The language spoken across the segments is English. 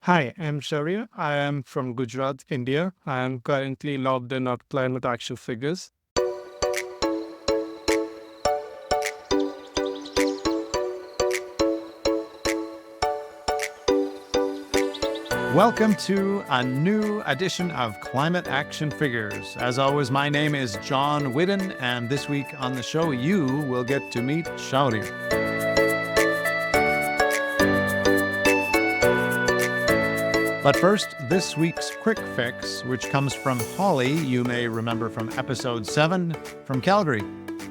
Hi, I'm Shaurya. I am from Gujarat, India. I am currently logged in at climate action figures. Welcome to a new edition of Climate Action Figures. As always, my name is John Whidden, and this week on the show, you will get to meet Shaurya. But first, this week's Quick Fix, which comes from Holly, you may remember from episode 7 from Calgary.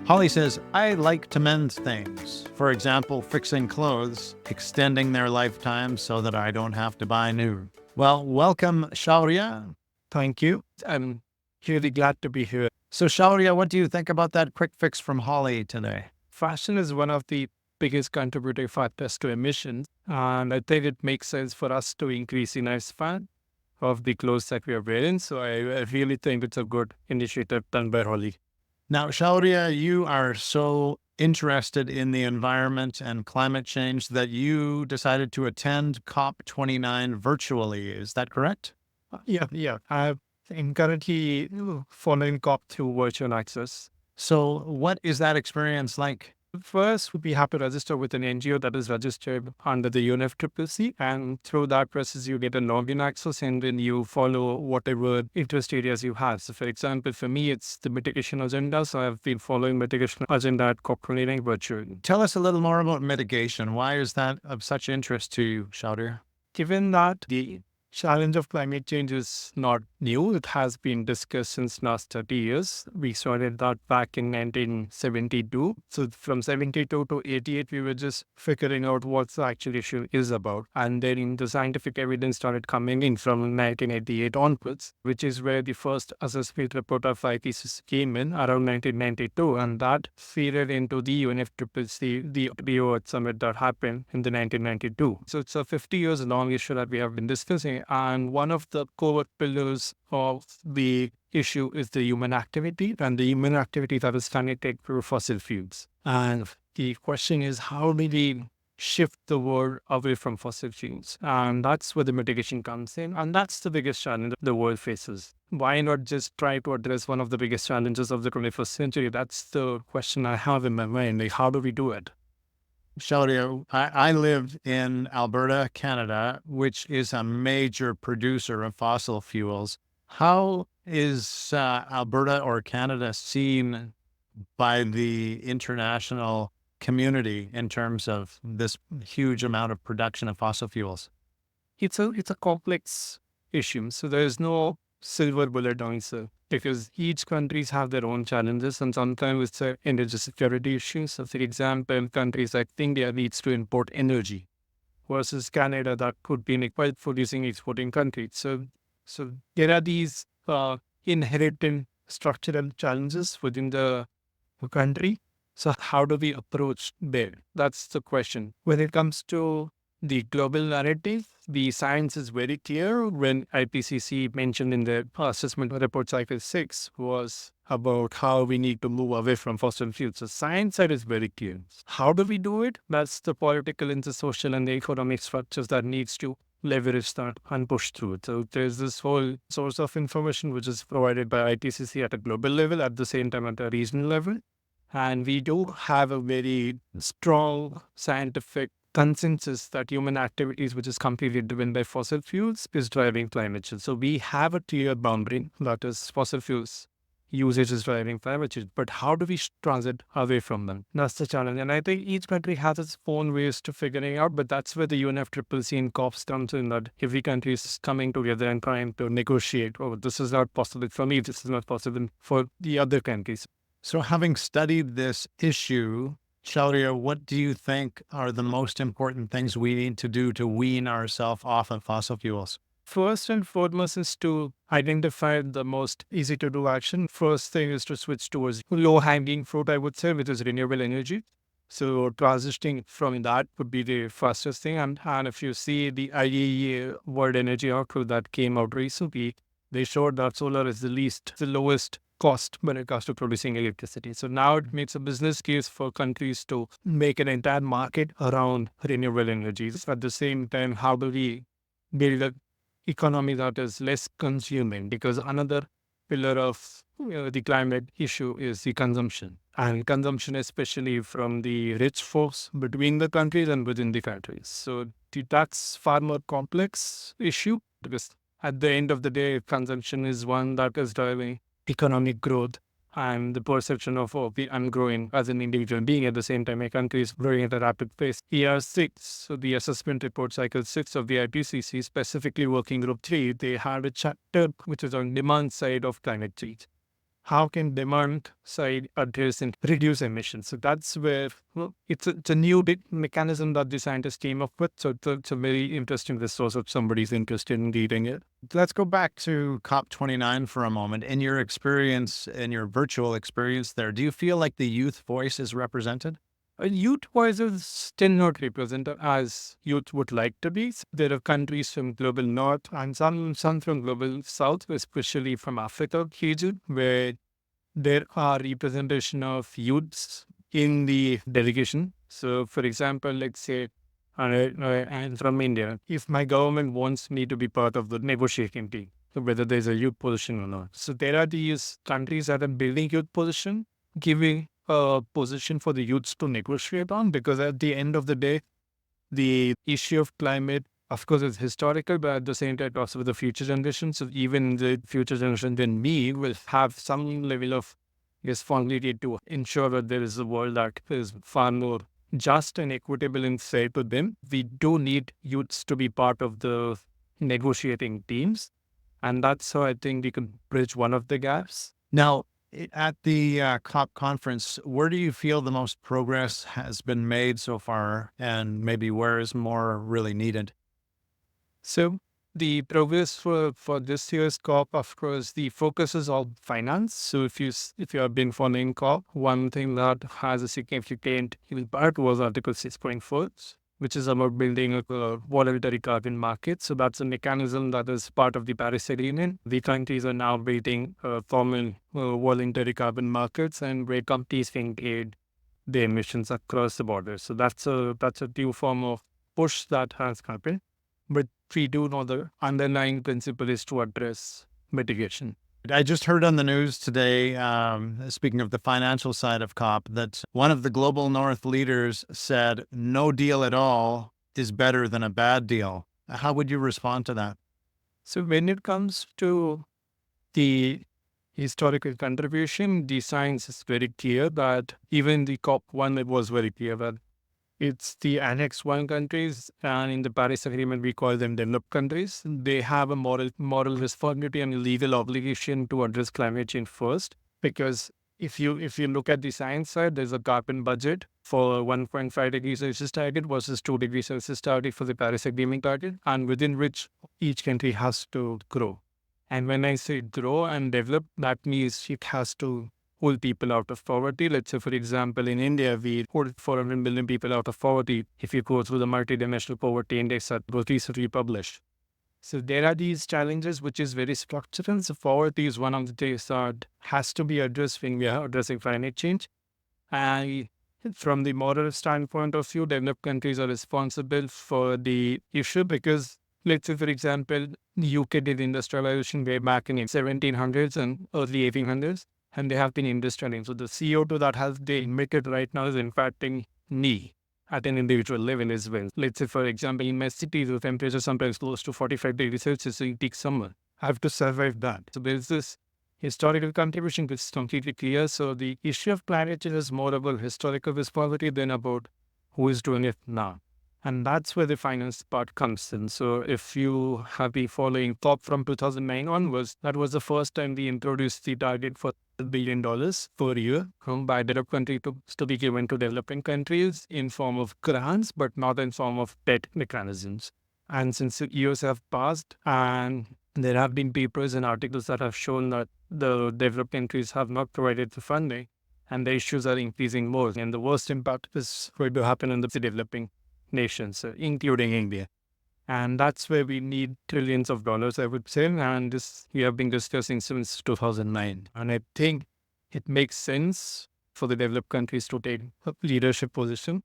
Holly says, I like to mend things. For example, fixing clothes, extending their lifetime so that I don't have to buy new. Well, welcome, Shaurya. Thank you. I'm really glad to be here. So, Shaurya, what do you think about that quick fix from Holly today? Fashion is one of the biggest contributing factors to emissions, and I think it makes sense for us to increase the lifespan of the clothes that we are wearing. So I really think it's a good initiative done by Holly. Now, Shaurya, you are so interested in the environment and climate change that you decided to attend COP29 virtually. Is that correct? Yeah. I'm currently following COP through virtual access. So, what is that experience like? First, we have to register with an NGO that is registered under the UNFCCC, and through that process, you get a login access, and then you follow whatever interest areas you have. So, for example, for me, it's the mitigation agenda. So, I've been following mitigation agenda at COP29 virtually. Tell us a little more about mitigation. Why is that of such interest to you, Shaurya? Given that the challenge of climate change is not new, it has been discussed since last 30 years. We started that back in 1972. So from 72 to 88, we were just figuring out what the actual issue is about. And then the scientific evidence started coming in from 1988 onwards, which is where the first assessment report of IPCC came in around 1992. And that feeded into the UNFCCC, the Rio Earth Summit that happened in the 1992. So it's a 50 years long issue that we have been discussing. And one of the core pillars of the issue is the human activity, and the human activity that is connected to fossil fuels. And the question is, how do we shift the world away from fossil fuels? And that's where the mitigation comes in. And that's the biggest challenge the world faces. Why not just try to address one of the biggest challenges of the 21st century? That's the question I have in my mind. Like, how do we do it? Shaurya, I live in Alberta, Canada, which is a major producer of fossil fuels. How is Alberta or Canada seen by the international community in terms of this huge amount of production of fossil fuels? It's a complex issue. So there is no silver bullet answer because each countries have their own challenges, and sometimes it's an energy security issue. So, for example, countries like India needs to import energy, versus Canada that could be a quite producing exporting country. So there are these inherent structural challenges within the country. So how do we approach there? That's the question. When it comes to the global narrative, the science is very clear. When IPCC mentioned in the assessment report cycle 6 was about how we need to move away from fossil fuels. The science side is very clear. How do we do it? That's the political and the social and the economic structures that needs to leverage that and push through it. So there's this whole source of information which is provided by IPCC at a global level, at the same time at a regional level. And we do have a very strong scientific consensus that human activities, which is completely driven by fossil fuels, is driving climate change. So we have a clear boundary that is fossil fuels usage is driving climate change. But how do we transit away from them? That's the challenge. And I think each country has its own ways to figuring out, but that's where the UNFCCC and COPs comes in, that every country is coming together and trying to negotiate, oh, this is not possible for me, this is not possible for the other countries. So, having studied this issue, Shaurya, what do you think are the most important things we need to do to wean ourselves off of fossil fuels? First and foremost is to identify the most easy to do action. First thing is to switch towards low hanging fruit, I would say, which is renewable energy. So transitioning from that would be the fastest thing. And if you see the IEA World Energy Outlook that came out recently, they showed that solar is the lowest cost when it comes to producing electricity. So now it makes a business case for countries to make an entire market around renewable energies. At the same time, how do we build a economy that is less consuming, because another pillar of the climate issue is the consumption, and consumption especially from the rich folks between the countries and within the countries. So that's far more complex issue, because at the end of the day, consumption is one that is driving economic growth, and the perception of, oh, I'm growing as an individual being. At the same time, my country is growing at a rapid pace. ER6, so the assessment report cycle 6 of the IPCC, specifically working group 3, they had a chapter which is on demand side of climate change. How can demand side address and reduce emissions? So that's where, well, it's a new big mechanism that the scientists came up with. So it's a very interesting resource if somebody's interested in reading it. Let's go back to COP29 for a moment. In your experience, in your virtual experience there, do you feel like the youth voice is represented? Youth voice is still not represented as youth would like to be. There are countries from global north and some from global south, especially from Africa region, where there are representation of youths in the delegation. So, for example, let's say I'm from India. If my government wants me to be part of the negotiating team, so whether there's a youth position or not. So there are these countries that are building youth position, giving a position for the youths to negotiate on, because at the end of the day, the issue of climate, of course, is historical, but at the same time, also with the future generations. So even the future generation than me will have some level of responsibility to ensure that there is a world that is far more just and equitable and fair to them. We do need youths to be part of the negotiating teams. And that's how I think we can bridge one of the gaps. Now, at the COP conference, where do you feel the most progress has been made so far, and maybe where is more really needed? So the progress for this year's COP, of course, the focus is on finance. So if you have been following COP, one thing that has a significant impact was Article 6.4, which is about building a voluntary carbon market. So that's a mechanism that is part of the Paris Agreement. The countries are now building formal voluntary carbon markets, and where companies can trade the emissions across the border. So that's a new form of push that has happened. But we do know the underlying principle is to address mitigation. I just heard on the news today, speaking of the financial side of COP, that one of the global north leaders said no deal at all is better than a bad deal. How would you respond to that? So when it comes to the historical contribution, the science is very clear that even the COP1, it was very clear that it's the Annex 1 countries, and in the Paris Agreement, we call them developed countries. They have a moral responsibility and legal obligation to address climate change first. Because if you look at the science side, there's a carbon budget for 1.5 degrees Celsius target versus 2 degrees Celsius target for the Paris Agreement target, and within which each country has to grow. And when I say grow and develop, that means it has to pull people out of poverty. Let's say, for example, in India, we pulled 400 million people out of poverty if you go through the multidimensional poverty index that was recently published. So there are these challenges, which is very structural. So poverty is one of the things that has to be addressed when we are addressing climate change. And from the moral standpoint of view, developed countries are responsible for the issue because, let's say, for example, the UK did industrialization way back in 1700s and early 1800s, and they have been industrializing. So the CO2 that has they emitted right now is impacting me at an individual level as well. Let's say, for example, in my city, the temperature sometimes close to 45 degrees Celsius in peak summer. I have to survive that. So there's this historical contribution which is completely clear. So the issue of climate change is more about historical responsibility than about who is doing it now. And that's where the finance part comes in. So if you have been following COP from 2009 onwards, that was the first time we introduced the target for $1 billion per year by developed countries to be given to developing countries in form of grants, but not in form of debt mechanisms. And since years have passed, and there have been papers and articles that have shown that the developed countries have not provided the funding, and the issues are increasing more. And the worst impact is going to happen in the developing nations, including India. And that's where we need trillions of dollars, I would say. And this we have been discussing since 2009. And I think it makes sense for the developed countries to take a leadership position.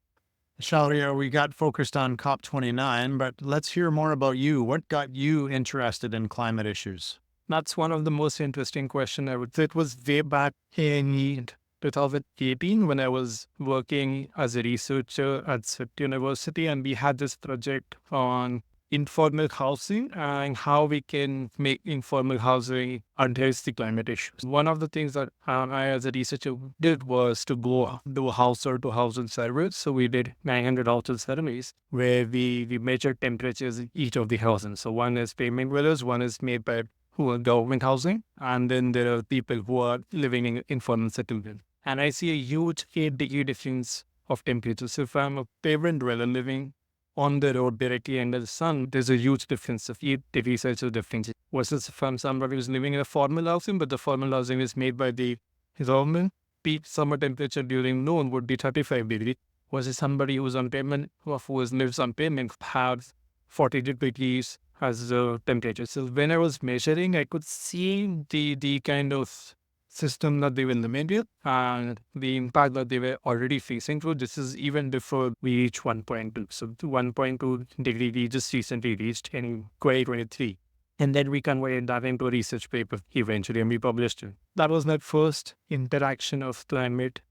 Shaurya, we got focused on COP29, but let's hear more about you. What got you interested in climate issues? That's one of the most interesting questions I would say. It was way back in 2018 when I was working as a researcher at City University, and we had this project on informal housing and how we can make informal housing address the climate issues. One of the things that I, as a researcher, did was to go do household to household surveys. So we did 900 household surveys where we measured temperatures in each of the houses. So one is payment dwellers, one is made by who are government housing, and then there are people who are living in informal settlement. And I see a huge 8-degree difference of temperature. So if I'm a pavement dweller living on the road directly under the sun, there's a huge difference of 8 degrees Celsius difference. Versus if I'm somebody who's living in a formal housing, but the formal housing is made by the government, peak summer temperature during noon would be 35 degrees. Versus somebody who's on pavement, who lives on pavement, has 40 degrees as the temperature. So when I was measuring, I could see the kind of system that they were living with and the impact that they were already facing through. This is even before we reached 1.2. So to 1.2 degree we just recently reached in 2023. And then we converted that into a research paper eventually, and we published it. That was my first interaction of climate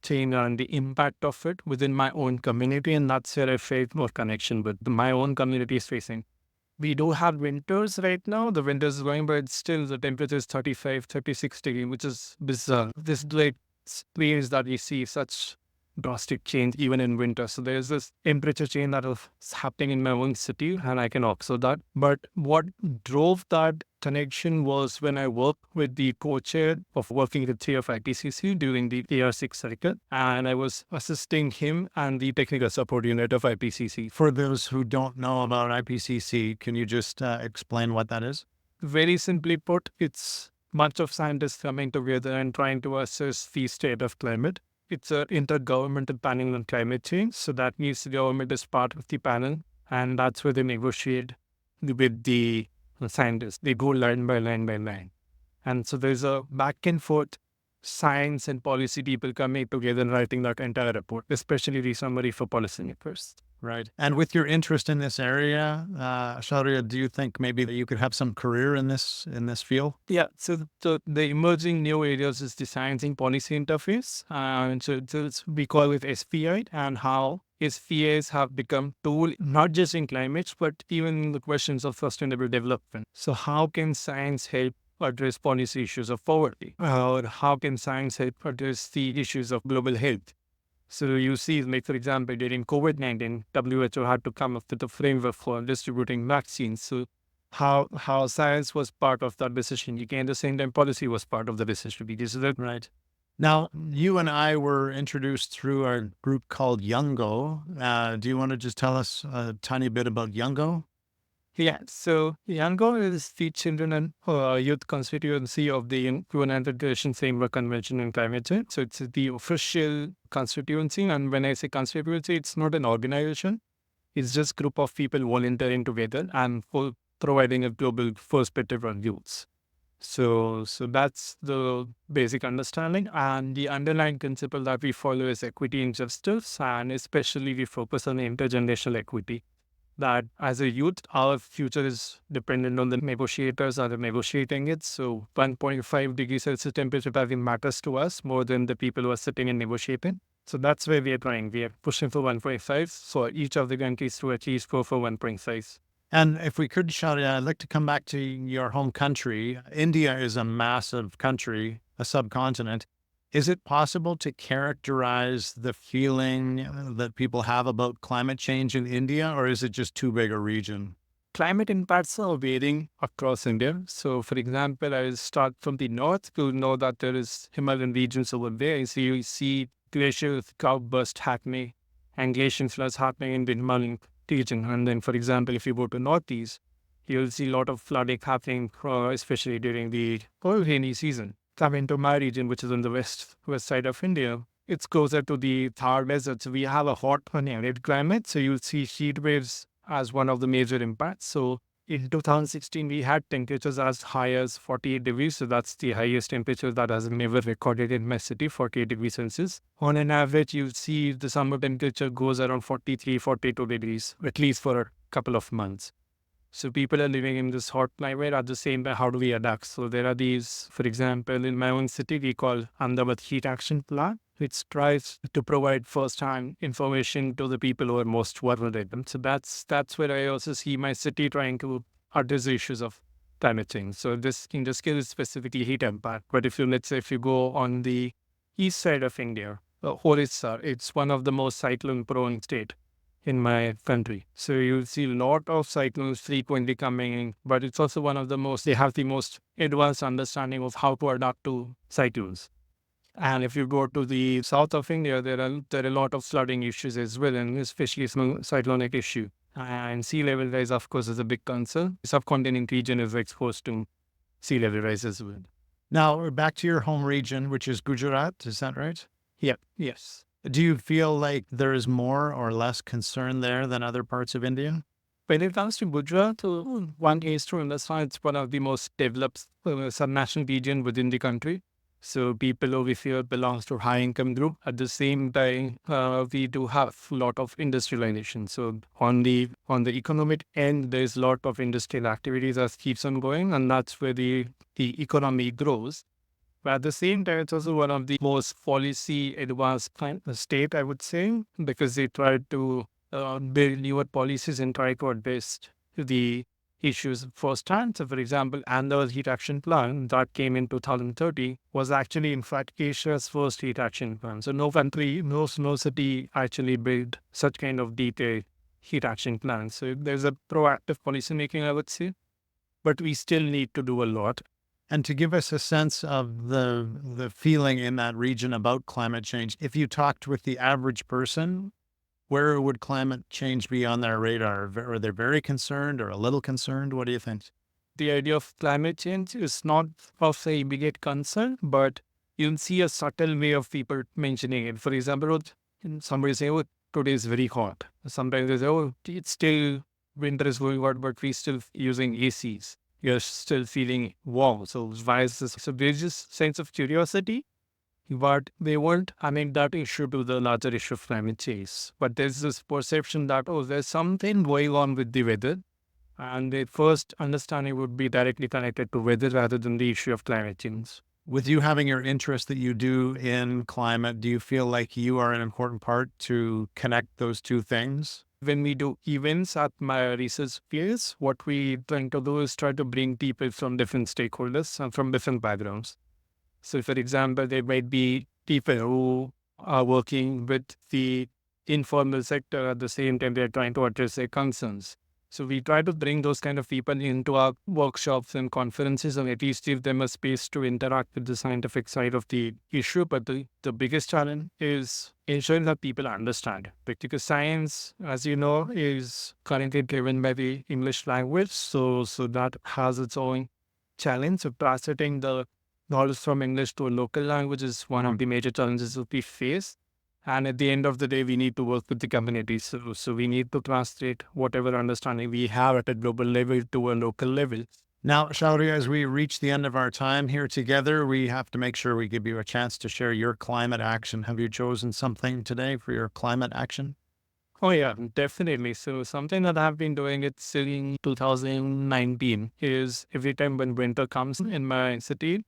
change and the impact of it within my own community. And that's where I felt more connection with my own community is facing. We do have winters right now. The winters is going, but still the temperature is 35, 36 degrees, which is bizarre. This like place that we see such drastic change even in winter. So there's this temperature change that is happening in my own city, and I can observe that. But what drove that connection was when I worked with the co-chair of working with 3 of IPCC during the AR6 cycle, and I was assisting him and the technical support unit of IPCC. For those who don't know about IPCC, can you just explain what that is? Very simply put, it's bunch of scientists coming together and trying to assess the state of climate. It's an intergovernmental panel on climate change. So that means the government is part of the panel, and that's where they negotiate with the scientists. They go line by line by line. And so there's a back and forth science and policy people coming together and writing that entire report, especially the summary for policymakers. Right. And with your interest in this area, Shaurya, do you think maybe that you could have some career in this field? Yeah, so the emerging new areas is the science and policy interface. And we call it SPI, and how SPIs have become tool not just in climate, but even in the questions of sustainable development. So how can science help address policy issues of poverty? Or how can science help address the issues of global health? So you see, like for example, during COVID-19, WHO had to come up with a framework for distributing vaccines. So how science was part of that decision. Again, at the same time, policy was part of the decision. Because of that. Right. Now, you and I were introduced through our group called Youngo. Do you want to just tell us a tiny bit about Youngo? Yeah, so Yangon is the children and youth constituency of the United Nations Framework Convention on Climate Change. So it's the official constituency. And when I say constituency, it's not an organization. It's just a group of people volunteering together and providing a global perspective on youths. So that's the basic understanding. And the underlying principle that we follow is equity and justice. And especially we focus on intergenerational equity. That as a youth, our future is dependent on the negotiators that are negotiating it. So 1.5 degrees Celsius temperature probably matters to us more than the people who are sitting and negotiating. So that's where we are trying. We are pushing for 1.5 for each of the countries to at least go for 1.5. And if we could, Shaurya, I'd like to come back to your home country. India is a massive country, a subcontinent. Is it possible to characterize the feeling that people have about climate change in India, or is it just too big a region? Climate impacts are varying across India. So, for example, I will start from the north. You'll know that there is Himalayan regions over there. So you see glacier cloudburst happening and glacial floods happening in the Himalayan region. And then, for example, if you go to northeast, you'll see a lot of flooding happening, especially during the rainy season. Coming to my region, which is on the west side of India, it's closer to the Thar Desert. So we have a hot and arid climate. So you'll see heat waves as one of the major impacts. So in 2016, we had temperatures as high as 48 degrees. So that's the highest temperature that has never recorded in my city, 48 degrees Celsius. On an average, you see the summer temperature goes around 43, 42 degrees, at least for a couple of months. So people are living in this hot climate. At the same time, how do we adapt? So there are these, for example, in my own city, we call Ahmedabad Heat Action Plan, which tries to provide first-hand information to the people who are most vulnerable. So that's where I also see my city trying to address the issues of climate change. So this in this case is specifically heat impact. But if you let's say if you go on the east side of India, Orissa, it's one of the most cyclone-prone state in my country. So you'll see a lot of cyclones frequently coming in, but it's also one of the most, they have the most advanced understanding of how to adapt to cyclones. And if you go to the south of India, there are a lot of flooding issues as well, and especially cyclonic issue. And sea level rise, of course, is a big concern. The subcontinent region is exposed to sea level rise as well. Now, we're back to your home region, which is Gujarat. Is that right? Yeah, yes. Do you feel like there is more or less concern there than other parts of India? When it comes to Gujarat, one is to understand it's one of the most developed subnational region within the country. So people over here belongs to high income group. At the same time, we do have a lot of industrialization. So on the economic end, there's a lot of industrial activities that keeps on going, and that's where the economy grows. But at the same time, it's also one of the most policy advanced state, I would say, because they try to build newer policies and try to address the issues firsthand. So, for example, Anda's heat action plan that came in 2030 was actually, in fact, Asia's first heat action plan. So, no country, no city actually built such kind of detailed heat action plan. So, there's a proactive policy making, I would say, but we still need to do a lot. And to give us a sense of the feeling in that region about climate change, if you talked with the average person, where would climate change be on their radar? Are they very concerned or a little concerned? What do you think? The idea of climate change is not of a immediate concern, but you'll see a subtle way of people mentioning it. For example, somebody say, "Oh, today is very hot." Sometimes they say, "Oh, it's still winter is going on, but we're still using ACs. You're still feeling warm. So why is this?" So there's just sense of curiosity, but they won't connect that issue to the larger issue of climate change. But there's this perception that, oh, there's something going on with the weather. And the first understanding would be directly connected to weather rather than the issue of climate change. With you having your interest that you do in climate, do you feel like you are an important part to connect those two things? When we do events at my research place, what we try to do is try to bring people from different stakeholders and from different backgrounds. So, for example, there might be people who are working with the informal sector at the same time they're trying to address their concerns. So we try to bring those kind of people into our workshops and conferences and at least give them a space to interact with the scientific side of the issue. But the biggest challenge is ensuring that people understand. Because science, as you know, is currently driven by the English language. So that has its own challenge. So translating the knowledge from English to a local language is one of the major challenges that we face. And at the end of the day, we need to work with the community. So we need to translate whatever understanding we have at a global level to a local level. Now, Shaurya, as we reach the end of our time here together, we have to make sure we give you a chance to share your climate action. Have you chosen something today for your climate action? Oh, yeah, definitely. So something that I've been doing it since 2019 is every time when winter comes in my city,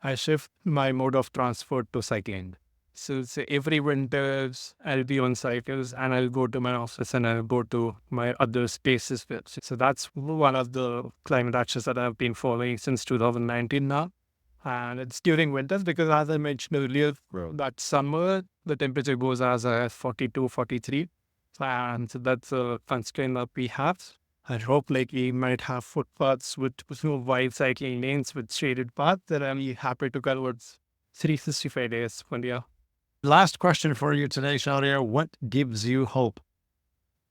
I shift my mode of transport to cycling. So say every winter I'll be on cycles and I'll go to my office and I'll go to my other spaces. So that's one of the climate actions that I've been following since 2019 now. And it's during winters because as I mentioned earlier, that summer the temperature goes as 42, 43. And so that's a constraint that we have. I hope like we might have footpaths with wide cycling lanes with shaded paths that I'm happy to cover 365 days one year. Last question for you today, Shaurya. What gives you hope?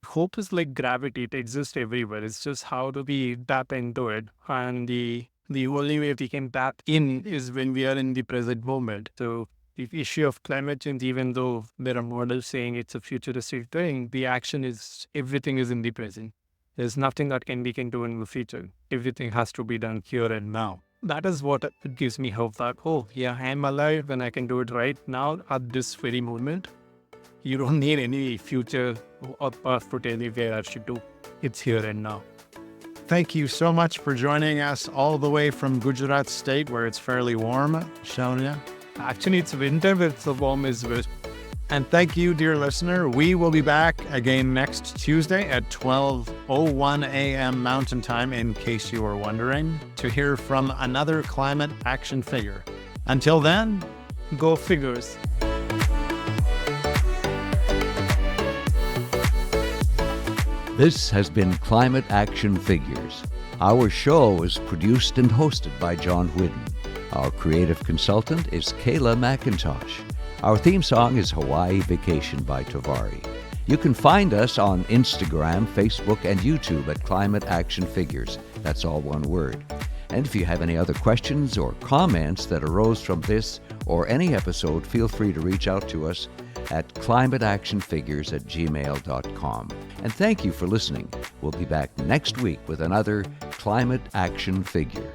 Hope is like gravity. It exists everywhere. It's just how do we tap into it? And the only way we can tap in is when we are in the present moment. So the issue of climate change, even though there are models saying it's a futuristic thing, the action is everything is in the present. There's nothing that we can do in the future. Everything has to be done here and now. That is what it gives me hope that, oh, yeah, I'm alive and I can do it right now at this very moment. You don't need any future or past to tell you where I should do. It's here and now. Thank you so much for joining us all the way from Gujarat state, where it's fairly warm, Shaurya. Actually, it's winter, but it's the warm as well. And thank you, dear listener. We will be back again next Tuesday at 12:01 a.m. Mountain Time, in case you were wondering, to hear from another climate action figure. Until then, Go figures. This has been Climate Action Figures. Our show is produced and hosted by John Whidden. Our creative consultant is Kayla McIntosh. Our theme song is Hawaii Vacation by Tavari. You can find us on Instagram, Facebook, and YouTube at Climate Action Figures. That's all one word. And if you have any other questions or comments that arose from this or any episode, feel free to reach out to us at climateactionfigures@gmail.com. And thank you for listening. We'll be back next week with another Climate Action Figure.